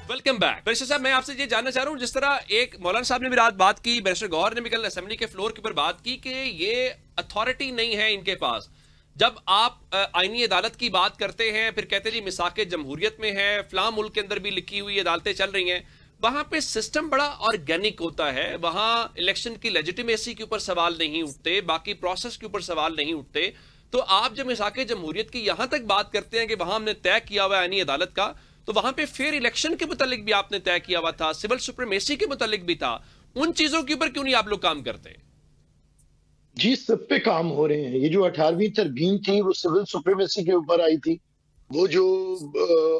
Welcome back. Barrister साहब, मैं आपसे ये जानना चाह रहा हूँ, जिस तरह एक मौलाना साहब ने भी रात बात की, बैरिस्टर गौहर ने भी कल असेंबली के फ्लोर के ऊपर बात की कि ये अथॉरिटी नहीं है इनके पास। जब आप आईनी अदालत की बात करते हैं, फिर कहते हैं जी मिसाके जमहूरियत में है, फलां मुल्क के अंदर भी लिखी हुई अदालतें चल रही हैं, वहां पे सिस्टम बड़ा ऑर्गेनिक होता है, वहां इलेक्शन की लेजिटिमेसी के ऊपर सवाल नहीं उठते, बाकी प्रोसेस के ऊपर सवाल नहीं उठते। तो आप जब मिसाके जमहूरियत की यहां तक बात करते हैं कि वहां हमने तय किया हुआ है आईनी अदालत का, तो वहां पे फेयर इलेक्शन के मुतालिक भी आपने तय किया हुआ था, सिविल सुप्रीमेसी के मुतालिक भी था। उन चीजों के ऊपर क्यों नहीं आप लोग काम करते? जी, सब पे काम हो रहे हैं। ये जो 18वीं तरमीम थी वो सिविल सुप्रीमेसी के ऊपर आई थी। वो जो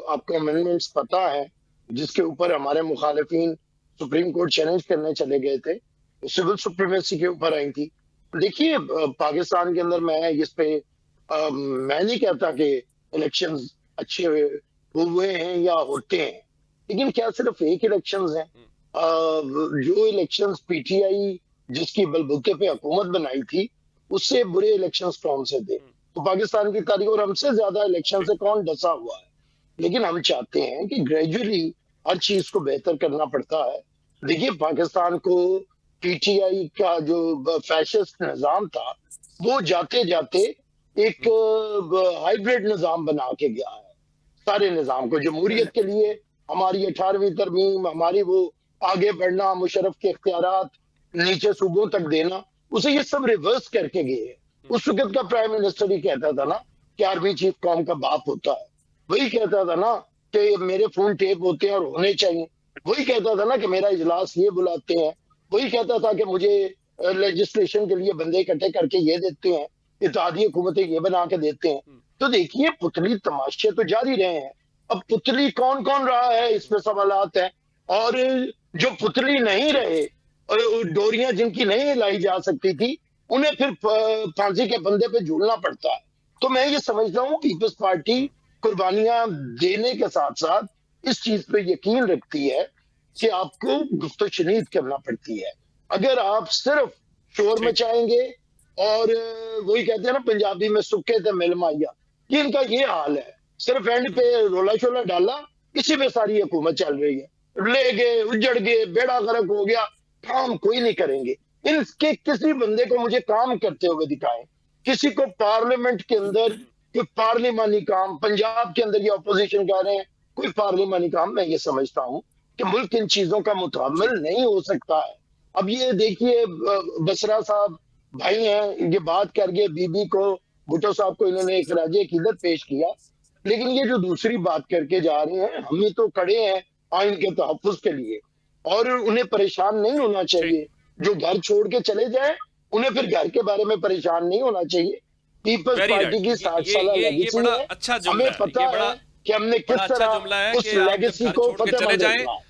आपको अमेंडमेंट्स पता है जिसके ऊपर हमारे मुखालिफिन सुप्रीम कोर्ट चैलेंज करने चले गए थे, वो सिविल सुप्रीमेसी के ऊपर आई थी। देखिए, पाकिस्तान के अंदर मैं नहीं कहता कि इलेक्शंस अच्छे हुए हैं या होते हैं, लेकिन क्या सिर्फ एक इलेक्शंस हैं? जो इलेक्शंस पीटीआई जिसकी बलबूते पे हुकूमत बनाई थी, उससे बुरे इलेक्शंस कौन से थे? तो पाकिस्तान की तारीख और हमसे ज्यादा इलेक्शन से कौन डसा हुआ है? लेकिन हम चाहते हैं कि ग्रेजुअली हर चीज को बेहतर करना पड़ता है। देखिए, पाकिस्तान को पीटीआई का जो फैशिस्ट निजाम था, वो जाते जाते एक हाइब्रिड निजाम बना के गया है। सारे निजाम को जमहूरियत के लिए हमारी 18वीं तरमीम, हमारी वो आगे बढ़ना, मुशर्रफ के इख्तियारात नीचे सूबों तक देना, उसे ये सब रिवर्स करके गए हैं। उस वक्त का प्राइम मिनिस्टर ही कहता था ना कि आर्मी चीफ कौम का बाप होता है। वही कहता था ना कि मेरे फोन टेप होते हैं और होने चाहिए। वही कहता था ना कि मेरा इजलास ये बुलाते हैं। वही कहता था कि मुझे लेजिस्लेशन के लिए बंदे इकट्ठे करके ये देते हैं, इत्तेहादी हुकूमतें ये बना के देते हैं। तो देखिए, पुतली तमाशे तो जारी रहे हैं। अब पुतली कौन कौन रहा है, इस पे सवालात है। और जो पुतली नहीं रहे और डोरियां जिनकी नहीं हिलाई जा सकती थी, उन्हें फिर फांसी के फंदे पे झूलना पड़ता है। तो मैं ये समझता हूँ पीपल्स पार्टी कुर्बानियां देने के साथ साथ इस चीज पे यकीन रखती है कि आपको गुफ्तो शनीद करना पड़ती है। अगर आप सिर्फ शोर ठीक। मचाएंगे और वही कहते हैं ना पंजाबी में, सुखे थे मिल माइया, कि इनका ये हाल है। सिर्फ एंड पे रोला शोला डाला, इसी में सारी हुकूमत चल रही है। ले गए, उजड़ गए, बेड़ा गर्क हो गया, काम कोई नहीं करेंगे। इनके किसी बंदे को मुझे काम करते हुए दिखाएं, किसी को पार्लियामेंट के अंदर कोई पार्लिमानी काम। पंजाब के अंदर ये अपोजिशन कह रहे हैं कोई पार्लिमानी काम। मैं ये समझता हूं कि मुल्क इन चीजों का मुतामिल ठीक। नहीं हो सकता है। अब ये देखिए, बसरा साहब भाई हैं, ये बात करके बीबी को, भुट्टो साहब को इन्होंने एक खराज अकीदत पेश किया। लेकिन ये जो दूसरी बात करके जा रहे हैं, हम ही तो खड़े हैं आइन के तहफ़्फ़ुज़ के लिए, और उन्हें परेशान नहीं होना ठीक। चाहिए। जो घर छोड़ के चले जाए, उन्हें फिर घर के बारे में परेशान नहीं होना चाहिए। Peoples very party right. की 60 साल ये लेगेसी बड़ा है। अच्छा हमें जुमला है, पता ये है बड़ा कि हमने बड़ा किस अच्छा जुमला है तरह उस कि आप जब लेगेसी घर को छोड़ के चले फतेहमंद जाएं। रखना है।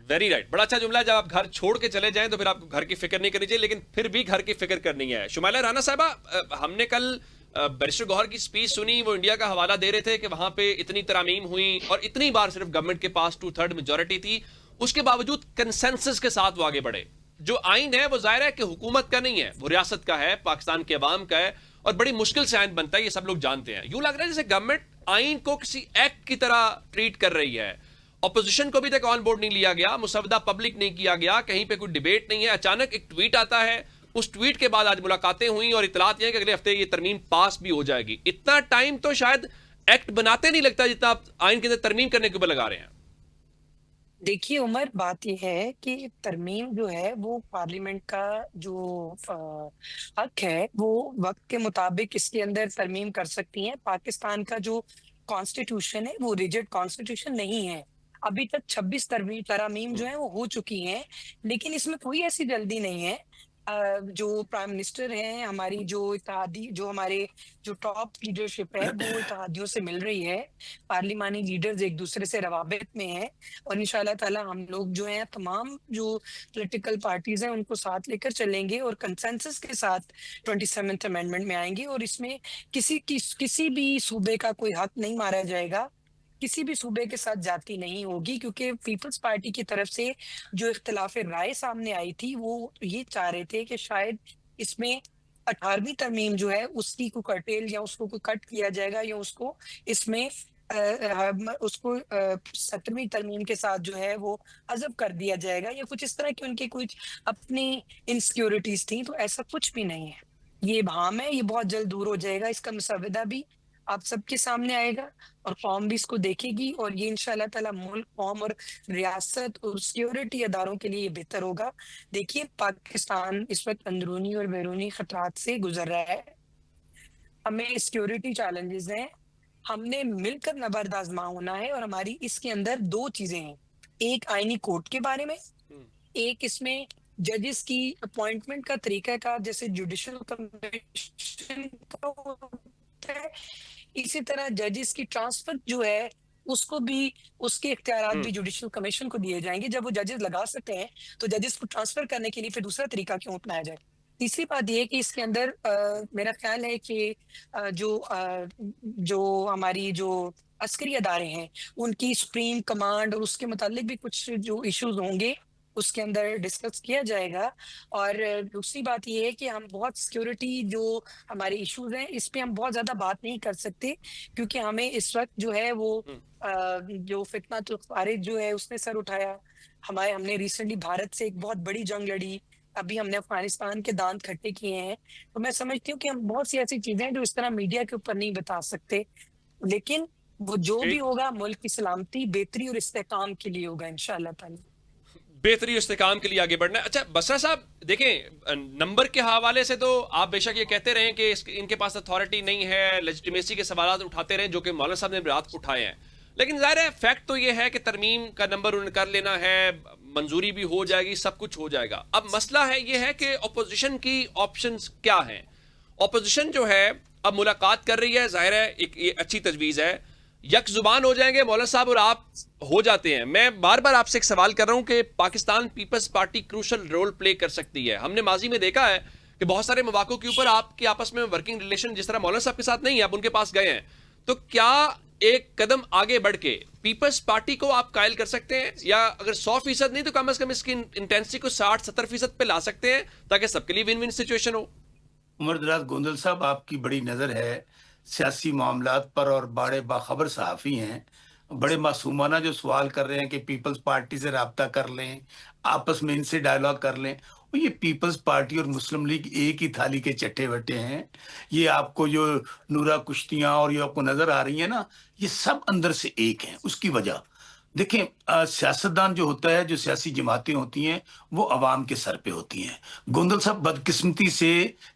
वेरी राइट, बड़ा अच्छा जुमला है, जब आप घर छोड़ के चले जाएं तो फिर आपको घर की फिक्र नहीं करनी चाहिए, लेकिन फिर भी घर की फिक्र करनी है। शुमाइला राना साहबा, हमने कल बैरिस्टर गौहर की स्पीच सुनी, वो इंडिया का हवाला दे रहे थे कि वहां पे इतनी तरामीम हुई और इतनी बार सिर्फ गवर्नमेंट के पास 2/3 मेजोरिटी थी, उसके बावजूद कंसेंसस के साथ वो आगे बढ़े। जो आइन है वो जाहिर है कि हुकूमत का नहीं है, वो रियासत का है, पाकिस्तान के अवाम का है, और बड़ी मुश्किल से आइन बनता है, ये सब लोग जानते हैं। यूं लग रहा है जैसे गवर्नमेंट आइन को किसी एक्ट की तरह ट्रीट कर रही है। ऑपोजिशन को भी तक ऑन बोर्ड नहीं लिया गया, मुसवदा पब्लिक नहीं किया गया, कहीं पे कोई डिबेट नहीं है। अचानक एक ट्वीट आता है, उस ट्वीट के बाद आज मुलाकातें हुई और इतलात यह कि अगले हफ्ते ये तरमीम पास भी हो जाएगी। इतना टाइम तो शायद एक्ट बनाते नहीं लगता जितना आप आइन के अंदर तरमीम करने के ऊपर लगा रहे हैं। देखिए उमर, बात यह है कि तरमीम जो है वो पार्लियामेंट का जो हक है, वो वक्त के मुताबिक इसके अंदर तरमीम कर सकती हैं। पाकिस्तान का जो कॉन्स्टिट्यूशन है वो रिजिड कॉन्स्टिट्यूशन नहीं है। अभी तक 26 तरामीम जो है वो हो चुकी हैं, लेकिन इसमें कोई ऐसी जल्दी नहीं है। जो प्राइम मिनिस्टर हैं, हमारी जो इत्तेहादी, जो हमारे जो टॉप लीडरशिप है वो इत्तेहादियों से मिल रही है। पार्लिमानी लीडर्स एक दूसरे से रवाबित में हैं, और इंशाल्लाह ताला हम लोग जो हैं तमाम जो पॉलिटिकल पार्टीज हैं उनको साथ लेकर चलेंगे और कंसेंसस के साथ 27th अमेंडमेंट में आएंगे। और इसमें किसी भी सूबे का कोई हक नहीं मारा जाएगा, किसी भी सूबे के साथ जाती नहीं होगी, क्योंकि पीपल्स पार्टी की तरफ से जो इख्तिलाफ राय सामने आई थी वो ये चाह रहे थे कि शायद इसमें 18वीं तरमीम जो है उसकी को कर्टेल या उसको कोई कट किया जाएगा या उसको इसमें उसको 17वीं तरमीम के साथ जो है वो अज़ब कर दिया जाएगा या कुछ इस तरह की उनकी कुछ अपनी इनसिक्योरिटीज़ थी, तो ऐसा कुछ भी नहीं है। ये भाम है, ये बहुत जल्द दूर हो जाएगा, इसका मुसवदा भी आप सबके सामने आएगा और कौम भी इसको देखेगी और ये इंशाअल्लाह ताला मुल्क, कौम और रियासत और सिक्योरिटी इदारों के लिए ये बेहतर होगा। देखिए, पाकिस्तान इस वक़्त अंदरूनी और बैरूनी खतरात से गुज़र रहा है। हमें सिक्योरिटी चैलेंजेस हैं, हमने मिलकर नबर्द आज़मा होना है और हमारी इसके अंदर 2 चीज़ें हैं। एक आईनी कोर्ट के बारे में, हम्म, एक इसमें जजेस की अपॉइंटमेंट का तरीकाकार जैसे जुडिशल कमीशन का होता है, इसी तरह जजेस की ट्रांसफर जो है, उसको भी उसके इख्तियारात हम्म। भी जुडिशल कमीशन को दिए जाएँगे। जब वो जजेस लगा सकते हैं, तो जजेस को ट्रांसफर करने के लिए फिर दूसरा तरीका क्यों अपनाया जाए? तीसरी बात ये है कि इसके अंदर मेरा ख्याल है कि जो हमारी जो अस्करी अदारे हैं, उनकी सुप्रीम कमांड और उसके मुतालिक भी कुछ जो इश्यूज़ होंगे, उसके अंदर डिस्कस किया जाएगा। और दूसरी बात ये है कि हम बहुत सिक्योरिटी जो हमारे इश्यूज़ हैं, इस पे हम बहुत ज़्यादा बात नहीं कर सकते क्योंकि हमें इस वक़्त जो है वो हम्म। जो फितनतुल ख़वारिज जो है उसने सर उठाया। हमने रिसेंटली भारत से एक बहुत बड़ी जंग लड़ी। अभी हमने अफ़गानिस्तान के दाँत खट्टे किए हैं। तो मैं समझती हूँ कि हम बहुत सी ऐसी चीज़ें हैं जो इस तरह मीडिया के ऊपर नहीं बता सकते। लेकिन वो जो भी ठीक। होगा मुल्क की सलामती, बेहतरी और इस्तेहकाम के लिए होगा इंशाअल्लाह ताला। बेहतरी इस्तेकाम के लिए आगे बढ़ना है। अच्छा बसरा साहब देखें, नंबर के हवाले से तो आप बेशक ये कहते रहें कि इनके पास अथॉरिटी नहीं है, लेजिटिमेसी के सवाल उठाते रहें जो कि मौलाना साहब ने रात को उठाए हैं, लेकिन जाहिर है फैक्ट तो ये है कि तरमीम का नंबर उन्हें कर लेना है, मंजूरी भी हो जाएगी, सब कुछ हो जाएगा। अब मसला है ये है कि अपोजिशन की ऑप्शंस क्या हैं। अपोजिशन जो है अब मुलाकात कर रही है, जाहिर है एक ये अच्छी तजवीज़ है। यक जुबान हो जाएंगे मौलाना साहब और आप हो जाते हैं। मैं बार बार आपसे एक सवाल कर रहा हूं कि Pakistan peoples party crucial role play कर सकती है। हमने माजी में देखा है कि बहुत सारे मौकों के ऊपर आपके आपस में वर्किंग रिलेशन जिस तरह मौलाना साहब के साथ नहीं है, आप उनके पास गए हैं, तो क्या एक कदम आगे बढ़ के पीपल्स पार्टी को आप कायल कर सकते हैं, या अगर 100% नहीं तो कम से कम इसकी इंटेंसिटी को 60-70% पे ला सकते हैं ताकि सबके लिए विन विन सिचुएशन हो? उमर दराज गोंदल साहब, आपकी बड़ी नज़र है सियासी मामलात पर और बड़े बाखबर सहाफ़ी हैं। बड़े मासूमाना जो सवाल कर रहे हैं कि पीपल्स पार्टी से राब्ता कर लें, आपस में इनसे डायलॉग कर लें। और ये पीपल्स पार्टी और मुस्लिम लीग एक ही थाली के चट्टे-बट्टे हैं। ये आपको जो नूरा कुश्तियाँ और ये आपको नज़र आ रही हैं ना, ये सब अंदर से एक हैं। उसकी वजह देखें, सियासतदान जो होता है, जो सियासी जमातें होती हैं, वो अवाम के सर पे होती हैं। गोंदल साहब, बदकिस्मती से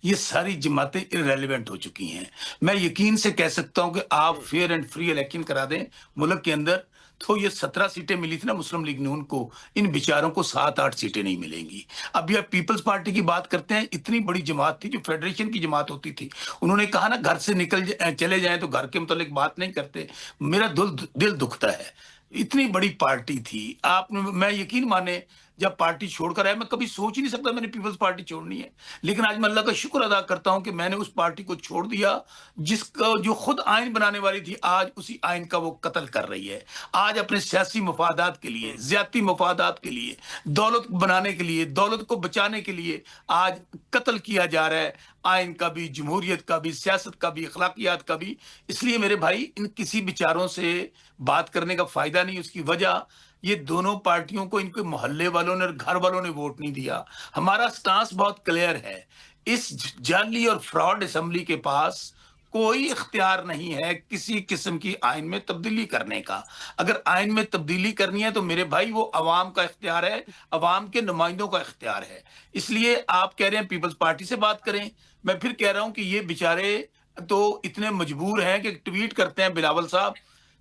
ये सारी जमातें इररेलेवेंट हो चुकी हैं। मैं यकीन से कह सकता हूं कि आप फेयर एंड फ्री इलेक्शन करा दें मुल्क के अंदर, तो ये 17 सीटें मिली थी ना मुस्लिम लीग नून को, इन बेचारों को 7-8 सीटें नहीं मिलेंगी। अब ये पीपल्स पार्टी की बात करते हैं, इतनी बड़ी जमात थी जो फेडरेशन की जमात होती थी। उन्होंने कहा ना, घर से चले जाएं तो घर के मुतालिक बात नहीं करते। मेरा दिल दुखता है। इतनी बड़ी पार्टी थी, आपने, मैं यकीन माने, जब पार्टी छोड़कर आया, मैं कभी सोच ही नहीं सकता मैंने पीपल्स पार्टी छोड़नी है। लेकिन आज मैं अल्लाह का शुक्र अदा करता हूं कि मैंने उस पार्टी को छोड़ दिया जिसका जो खुद आइन बनाने वाली थी, आज उसी आइन का वो कत्ल कर रही है। आज अपने सियासी मफादात के लिए, ज्यादती मफादात के लिए, दौलत बनाने के लिए, दौलत को बचाने के लिए आज कत्ल किया जा रहा है, आइन का भी, जमहूरियत का भी, सियासत का भी, अखलाकियात का भी। इसलिए मेरे भाई, इन किसी विचारों से बात करने का फायदा नहीं। उसकी वजह, ये दोनों पार्टियों को इनके मोहल्ले वालों ने और घर वालों ने वोट नहीं दिया। हमारा स्टांस बहुत क्लियर है। इस जाली और फ्रॉड असेंबली के पास कोई इख्तियार नहीं है किसी किस्म की आइन में तब्दीली करने का। अगर आइन में तब्दीली करनी है तो मेरे भाई वो अवाम का इख्तियार है, अवाम के नुमाइंदों का इख्तियार है। इसलिए आप कह रहे हैं पीपल्स पार्टी से बात करें, मैं फिर कह रहा हूं कि ये बेचारे तो इतने मजबूर हैं कि ट्वीट करते हैं, बिलावल साहब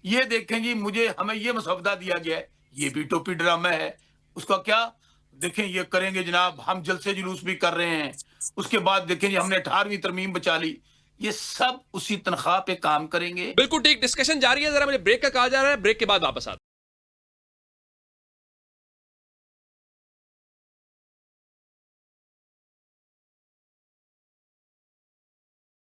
ये देखें जी, हमें ये मसवदा दिया गया है, ये भी टोपी ड्रामा है। उसका क्या, देखें ये करेंगे जनाब, हम जलसे जुलूस भी कर रहे हैं। उसके बाद देखें जी, हमने 18वीं तरमीम बचा ली। ये सब उसी तनख्वाह पे काम करेंगे। बिल्कुल ठीक, डिस्कशन जारी है। जरा मुझे ब्रेक का कहा जा रहा है, ब्रेक के बाद वापस आते हैं।